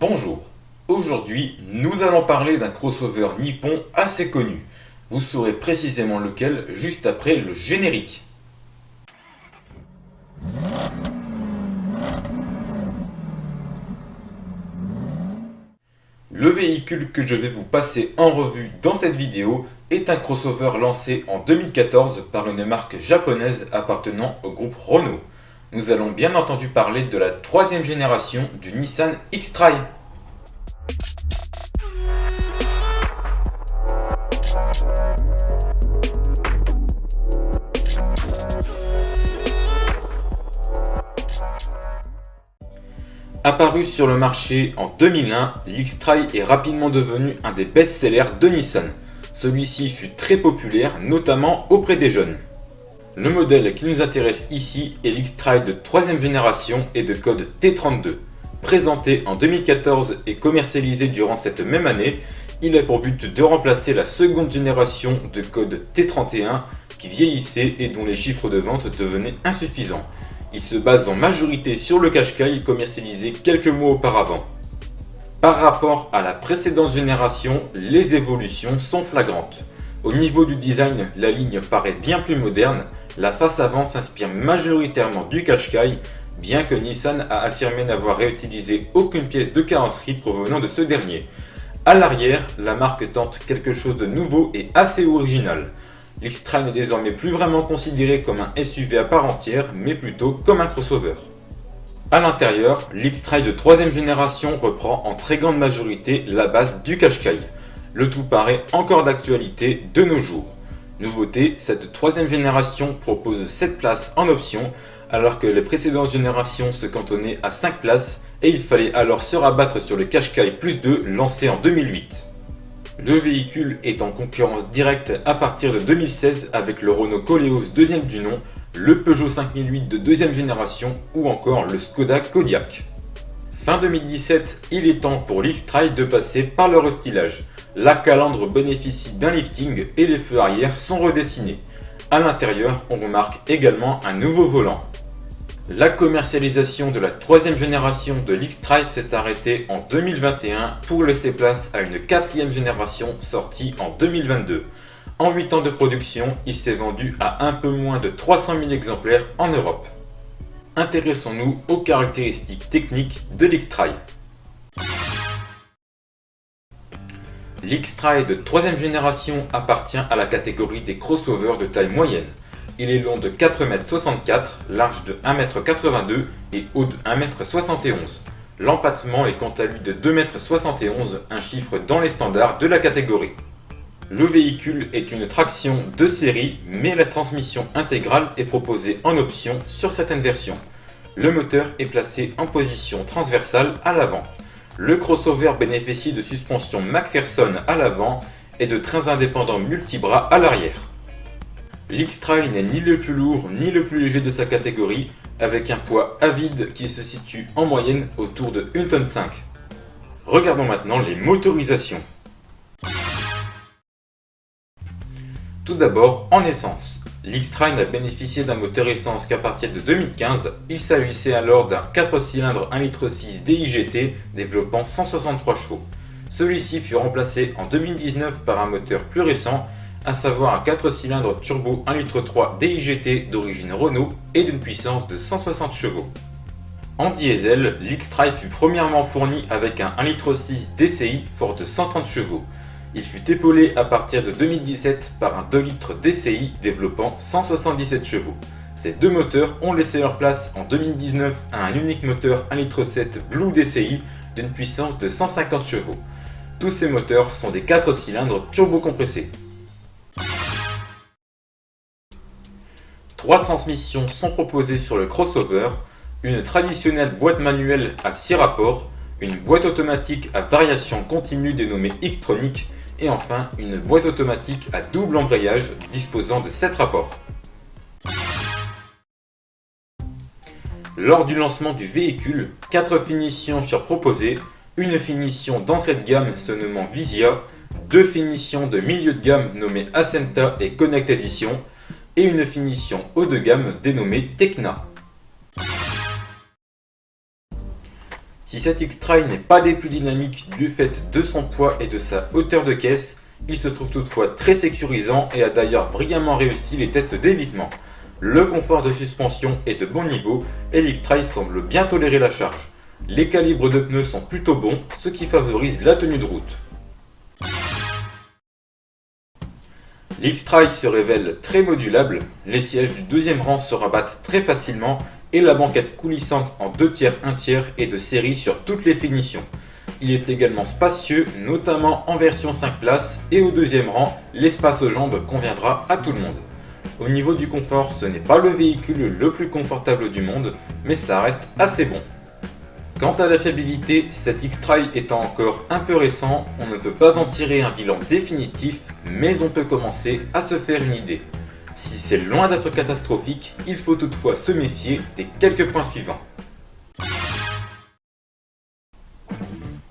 Bonjour, aujourd'hui nous allons parler d'un crossover nippon assez connu. Vous saurez précisément lequel juste après le générique. Le véhicule que je vais vous passer en revue dans cette vidéo est un crossover lancé en 2014 par une marque japonaise appartenant au groupe Renault. Nous allons bien entendu parler de la troisième génération du Nissan X-Trail. Apparu sur le marché en 2001, l'X-Trail est rapidement devenu un des best-sellers de Nissan. Celui-ci fut très populaire, notamment auprès des jeunes. Le modèle qui nous intéresse ici est l'X-Trail de 3ème génération et de code T32. Présenté en 2014 et commercialisé durant cette même année, il a pour but de remplacer la seconde génération de code T31 qui vieillissait et dont les chiffres de vente devenaient insuffisants. Il se base en majorité sur le Qashqai commercialisé quelques mois auparavant. Par rapport à la précédente génération, les évolutions sont flagrantes. Au niveau du design, la ligne paraît bien plus moderne, la face avant s'inspire majoritairement du Qashqai, bien que Nissan a affirmé n'avoir réutilisé aucune pièce de carrosserie provenant de ce dernier. A l'arrière, la marque tente quelque chose de nouveau et assez original. L'X-Trail n'est désormais plus vraiment considéré comme un SUV à part entière, mais plutôt comme un crossover. A l'intérieur, l'X-Trail de 3ème génération reprend en très grande majorité la base du Qashqai. Le tout paraît encore d'actualité de nos jours. Nouveauté, cette 3ème génération propose 7 places en option, alors que les précédentes générations se cantonnaient à 5 places, et il fallait alors se rabattre sur le Qashqai Plus 2 lancé en 2008. Le véhicule est en concurrence directe à partir de 2016 avec le Renault Koleos 2ème du nom, le Peugeot 5008 de 2ème génération ou encore le Skoda Kodiaq. Fin 2017, il est temps pour l'X-Trail de passer par le restylage. La calandre bénéficie d'un lifting et les feux arrière sont redessinés. A l'intérieur, on remarque également un nouveau volant. La commercialisation de la 3ème génération de l'X-Trail s'est arrêtée en 2021 pour laisser place à une 4ème génération sortie en 2022. En 8 ans de production, il s'est vendu à un peu moins de 300 000 exemplaires en Europe. Intéressons-nous aux caractéristiques techniques de l'X-Trail. L'X-Trail de 3ème génération appartient à la catégorie des crossovers de taille moyenne. Il est long de 4,64 m, large de 1,82 m et haut de 1,71 m. L'empattement est quant à lui de 2,71 m, un chiffre dans les standards de la catégorie. Le véhicule est une traction de série, mais la transmission intégrale est proposée en option sur certaines versions. Le moteur est placé en position transversale à l'avant. Le crossover bénéficie de suspension McPherson à l'avant et de trains indépendants multibras à l'arrière. L'X-Trail n'est ni le plus lourd ni le plus léger de sa catégorie, avec un poids à vide qui se situe en moyenne autour de 1,5 tonne. Regardons maintenant les motorisations. Tout d'abord, en essence. L'X-Trail n'a bénéficié d'un moteur essence qu'à partir de 2015. Il s'agissait alors d'un 4 cylindres 1,6 litre DIGT développant 163 chevaux. Celui-ci fut remplacé en 2019 par un moteur plus récent, à savoir un 4 cylindres turbo 1,3 litre DIGT d'origine Renault et d'une puissance de 160 chevaux. En diesel, l'X-Trail fut premièrement fourni avec un 1,6 litre DCI fort de 130 chevaux. Il fut épaulé à partir de 2017 par un 2 litres DCI développant 177 chevaux. Ces deux moteurs ont laissé leur place en 2019 à un unique moteur 1,7 litre Blue DCI d'une puissance de 150 chevaux. Tous ces moteurs sont des 4 cylindres turbo-compressés. 3 transmissions sont proposées sur le crossover, une traditionnelle boîte manuelle à 6 rapports, une boîte automatique à variation continue dénommée X-Tronic et enfin une boîte automatique à double embrayage disposant de 7 rapports. Lors du lancement du véhicule, 4 finitions furent proposées, une finition d'entrée de gamme se nommant Visia, 2 finitions de milieu de gamme nommées Ascenta et Connect Edition, et une finition haut de gamme dénommée Tecna. Si cet X-Trail n'est pas des plus dynamiques du fait de son poids et de sa hauteur de caisse, il se trouve toutefois très sécurisant et a d'ailleurs brillamment réussi les tests d'évitement. Le confort de suspension est de bon niveau et l'X-Trail semble bien tolérer la charge. Les calibres de pneus sont plutôt bons, ce qui favorise la tenue de route. L'X-Trail se révèle très modulable, les sièges du deuxième rang se rabattent très facilement et la banquette coulissante en 2/3, 1/3 est de série sur toutes les finitions. Il est également spacieux, notamment en version 5 places et au deuxième rang, l'espace aux jambes conviendra à tout le monde. Au niveau du confort, ce n'est pas le véhicule le plus confortable du monde, mais ça reste assez bon. Quant à la fiabilité, cet X-Trail étant encore un peu récent, on ne peut pas en tirer un bilan définitif, mais on peut commencer à se faire une idée. Si c'est loin d'être catastrophique, il faut toutefois se méfier des quelques points suivants.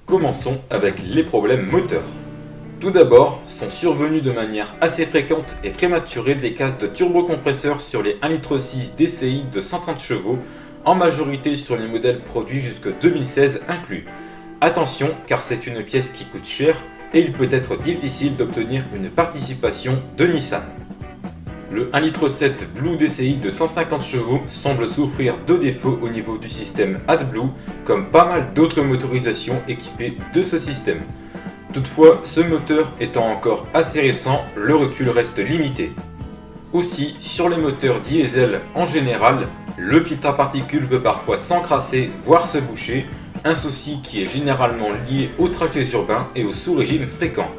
Commençons avec les problèmes moteurs. Tout d'abord, sont survenus de manière assez fréquente et prématurée des casses de turbocompresseurs sur les 1,6 litre DCI de 130 chevaux, en majorité sur les modèles produits jusque 2016 inclus. Attention, car c'est une pièce qui coûte cher et il peut être difficile d'obtenir une participation de Nissan. Le 1,7 litre Blue DCI de 150 chevaux semble souffrir de défauts au niveau du système AdBlue, comme pas mal d'autres motorisations équipées de ce système. Toutefois, ce moteur étant encore assez récent, le recul reste limité. Aussi, sur les moteurs diesel en général, le filtre à particules peut parfois s'encrasser, voire se boucher, un souci qui est généralement lié aux trajets urbains et aux sous-régimes fréquents.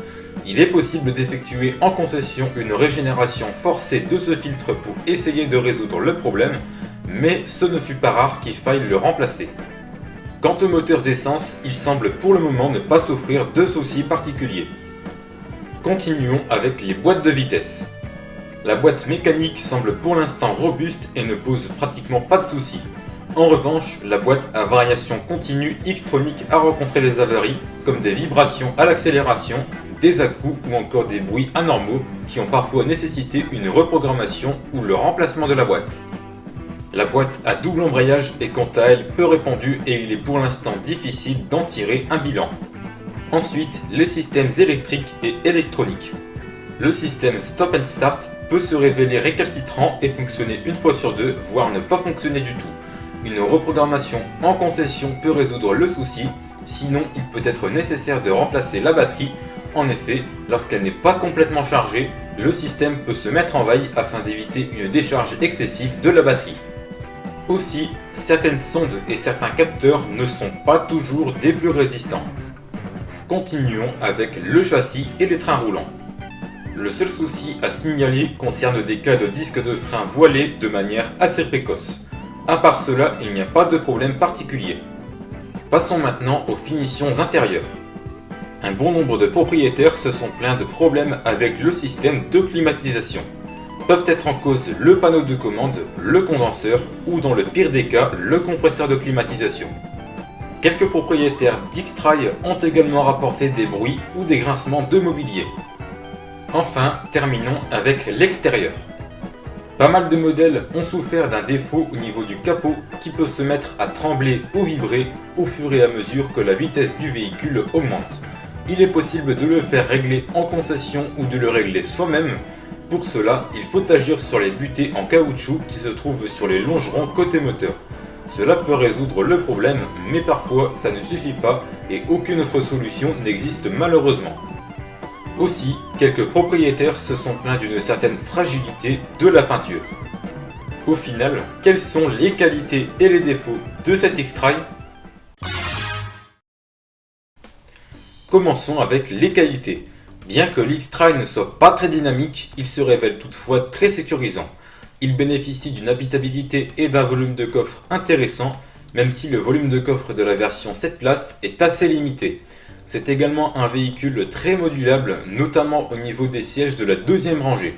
Il est possible d'effectuer en concession une régénération forcée de ce filtre pour essayer de résoudre le problème, mais ce ne fut pas rare qu'il faille le remplacer. Quant aux moteurs essence, il semble pour le moment ne pas souffrir de soucis particuliers. Continuons avec les boîtes de vitesse. La boîte mécanique semble pour l'instant robuste et ne pose pratiquement pas de soucis. En revanche, la boîte à variation continue X-Tronic a rencontré des avaries, comme des vibrations à l'accélération, des à-coups ou encore des bruits anormaux qui ont parfois nécessité une reprogrammation ou le remplacement de la boîte. La boîte à double embrayage est quant à elle peu répandue et il est pour l'instant difficile d'en tirer un bilan. Ensuite, les systèmes électriques et électroniques. Le système Stop and Start peut se révéler récalcitrant et fonctionner une fois sur deux, voire ne pas fonctionner du tout. Une reprogrammation en concession peut résoudre le souci, sinon il peut être nécessaire de remplacer la batterie. En effet, lorsqu'elle n'est pas complètement chargée, le système peut se mettre en veille afin d'éviter une décharge excessive de la batterie. Aussi, certaines sondes et certains capteurs ne sont pas toujours des plus résistants. Continuons avec le châssis et les trains roulants. Le seul souci à signaler concerne des cas de disques de frein voilés de manière assez précoce. À part cela, il n'y a pas de problème particulier. Passons maintenant aux finitions intérieures. Un bon nombre de propriétaires se sont plaints de problèmes avec le système de climatisation. Peuvent être en cause le panneau de commande, le condenseur ou dans le pire des cas, le compresseur de climatisation. Quelques propriétaires d'X-Trail ont également rapporté des bruits ou des grincements de mobilier. Enfin, terminons avec l'extérieur. Pas mal de modèles ont souffert d'un défaut au niveau du capot qui peut se mettre à trembler ou vibrer au fur et à mesure que la vitesse du véhicule augmente. Il est possible de le faire régler en concession ou de le régler soi-même. Pour cela, il faut agir sur les butées en caoutchouc qui se trouvent sur les longerons côté moteur. Cela peut résoudre le problème, mais parfois ça ne suffit pas et aucune autre solution n'existe malheureusement. Aussi, quelques propriétaires se sont plaints d'une certaine fragilité de la peinture. Au final, quelles sont les qualités et les défauts de cet X-Trail ? Commençons avec les qualités. Bien que l'X-Trail ne soit pas très dynamique, il se révèle toutefois très sécurisant. Il bénéficie d'une habitabilité et d'un volume de coffre intéressant, même si le volume de coffre de la version 7 places est assez limité. C'est également un véhicule très modulable, notamment au niveau des sièges de la deuxième rangée.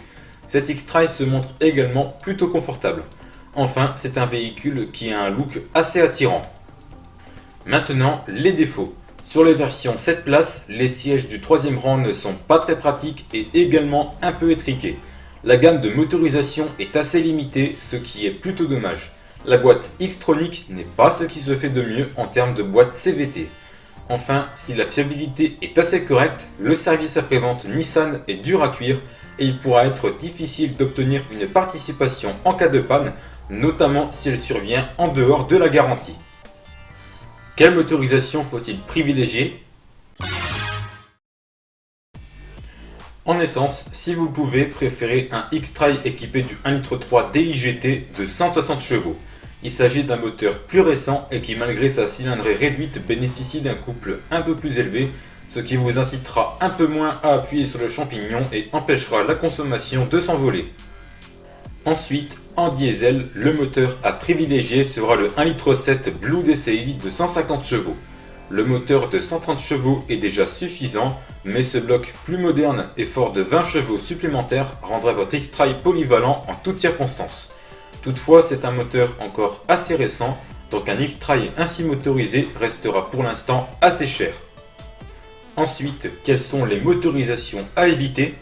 Cet X-Trail se montre également plutôt confortable. Enfin, c'est un véhicule qui a un look assez attirant. Maintenant, les défauts. Sur les versions 7 places, les sièges du troisième rang ne sont pas très pratiques et également un peu étriqués. La gamme de motorisation est assez limitée, ce qui est plutôt dommage. La boîte Xtronic n'est pas ce qui se fait de mieux en termes de boîte CVT. Enfin, si la fiabilité est assez correcte, le service après-vente Nissan est dur à cuire et il pourra être difficile d'obtenir une participation en cas de panne, notamment si elle survient en dehors de la garantie. Quelle motorisation faut-il privilégier ? En essence, si vous pouvez, préférez un X-Trail équipé du 1,3 litre DIGT de 160 chevaux. Il s'agit d'un moteur plus récent et qui, malgré sa cylindrée réduite, bénéficie d'un couple un peu plus élevé, ce qui vous incitera un peu moins à appuyer sur le champignon et empêchera la consommation de s'envoler. Ensuite, en diesel, le moteur à privilégier sera le 1,7 litre Blue DCI de 150 chevaux. Le moteur de 130 chevaux est déjà suffisant, mais ce bloc plus moderne et fort de 20 chevaux supplémentaires rendra votre X-Trail polyvalent en toutes circonstances. Toutefois, c'est un moteur encore assez récent, donc un X-Trail ainsi motorisé restera pour l'instant assez cher. Ensuite, quelles sont les motorisations à éviter ?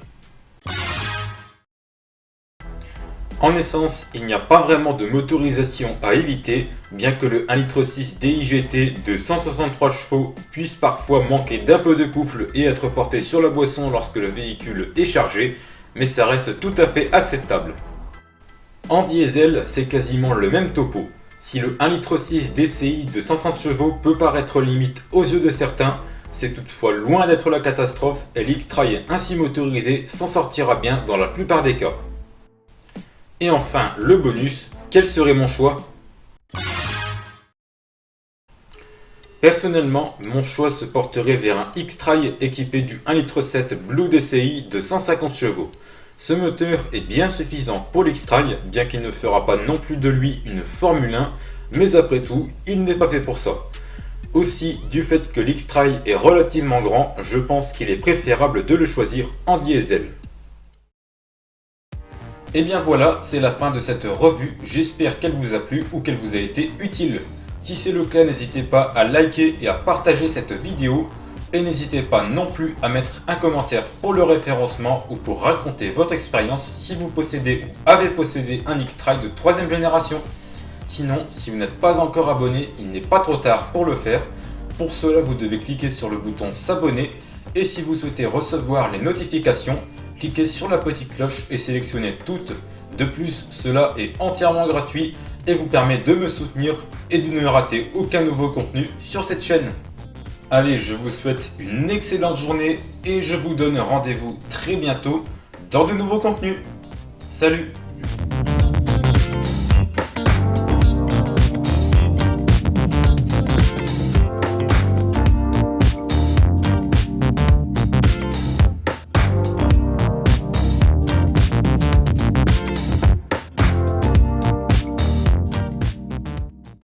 En essence, il n'y a pas vraiment de motorisation à éviter, bien que le 1,6 litre DIGT de 163 chevaux puisse parfois manquer d'un peu de couple et être porté sur la boisson lorsque le véhicule est chargé, mais ça reste tout à fait acceptable. En diesel, c'est quasiment le même topo. Si le 1,6 litre DCI de 130 chevaux peut paraître limite aux yeux de certains, c'est toutefois loin d'être la catastrophe et l'X-Trail ainsi motorisé s'en sortira bien dans la plupart des cas. Et enfin, le bonus, quel serait mon choix ? Personnellement, mon choix se porterait vers un X-Trail équipé du 1,7 litre Blue DCI de 150 chevaux. Ce moteur est bien suffisant pour l'X-Trail, bien qu'il ne fera pas non plus de lui une Formule 1, mais après tout, il n'est pas fait pour ça. Aussi, du fait que l'X-Trail est relativement grand, je pense qu'il est préférable de le choisir en diesel. Et bien voilà, c'est la fin de cette revue, j'espère qu'elle vous a plu ou qu'elle vous a été utile. Si c'est le cas, n'hésitez pas à liker et à partager cette vidéo. Et n'hésitez pas non plus à mettre un commentaire pour le référencement ou pour raconter votre expérience si vous possédez ou avez possédé un X-Trail de 3ème génération. Sinon, si vous n'êtes pas encore abonné, il n'est pas trop tard pour le faire. Pour cela, vous devez cliquer sur le bouton s'abonner et si vous souhaitez recevoir les notifications, cliquez sur la petite cloche et sélectionnez toutes. De plus, cela est entièrement gratuit et vous permet de me soutenir et de ne rater aucun nouveau contenu sur cette chaîne. Allez, je vous souhaite une excellente journée et je vous donne rendez-vous très bientôt dans de nouveaux contenus. Salut!